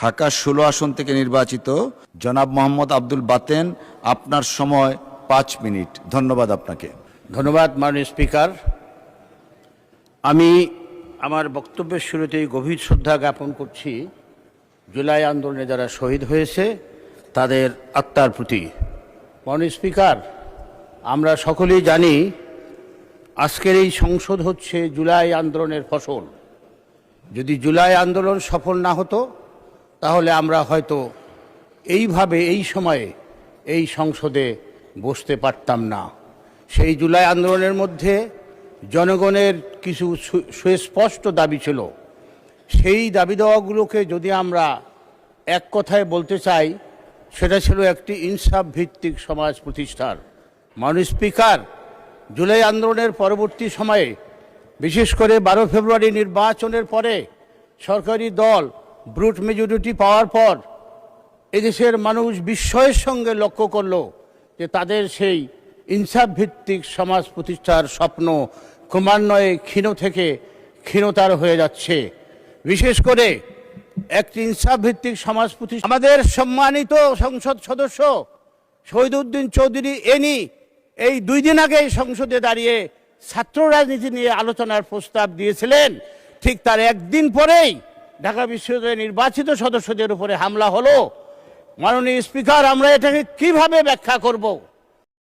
ঢাকা 16 আসন থেকে নির্বাচিত জনাব মোহাম্মদ আব্দুল বাতেন, আপনার সময় 5 মিনিট। ধন্যবাদ আপনাকে। ধন্যবাদ মাননীয় স্পিকার। আমি আমার বক্তব্যের শুরুতেই গভীর শ্রদ্ধা জ্ঞাপন করছি জুলাই আন্দোলনে যারা শহীদ হয়েছে তাদের আত্মার প্রতি। মাননীয় স্পিকার, আমরা সকলেই জানি আজকের এই সংসদ হচ্ছে জুলাই আন্দোলনের ফসল। যদি জুলাই আন্দোলন সফল না হতো তাহলে আমরা হয়তো এইভাবে এই সময়ে এই সংসদে বসতে পারতাম না। সেই জুলাই আন্দোলনের মধ্যে জনগণের কিছু সুস্পষ্ট দাবি ছিল। সেই দাবি দেওয়াগুলোকে যদি আমরা এক কথায় বলতে চাই, সেটা ছিল একটি ইনসাফ ভিত্তিক সমাজ প্রতিষ্ঠার। মাননীয় স্পিকার, জুলাই আন্দোলনের পরবর্তী সময়ে বিশেষ করে 12 ফেব্রুয়ারি নির্বাচনের পরে সরকারি দল ব্রুট মেজরিটি পাওয়ার পর এদেশের মানুষ বিস্ময়ের সঙ্গে লক্ষ্য করল যে তাদের সেই ইনসাফ ভিত্তিক সমাজ প্রতিষ্ঠার স্বপ্ন ক্রমান্বয়ে ক্ষীণ থেকে ক্ষীণতার হয়ে যাচ্ছে। বিশেষ করে একটি ইনসাফ ভিত্তিক সমাজ প্রতিষ্ঠা আমাদের সম্মানিত সংসদ সদস্য শহীদউদ্দিন চৌধুরী এনি এই 2 দিন আগে সংসদে দাঁড়িয়ে ছাত্র রাজনীতি নিয়ে আলোচনার প্রস্তাব দিয়েছিলেন। ঠিক তার একদিন পরেই ঢাকা বিশ্ববিদ্যালয়ের নির্বাচিত সদস্যদের উপরে হামলা হলো। মাননীয় স্পিকার, আমরা এটাকে কিভাবে ব্যাখ্যা করব?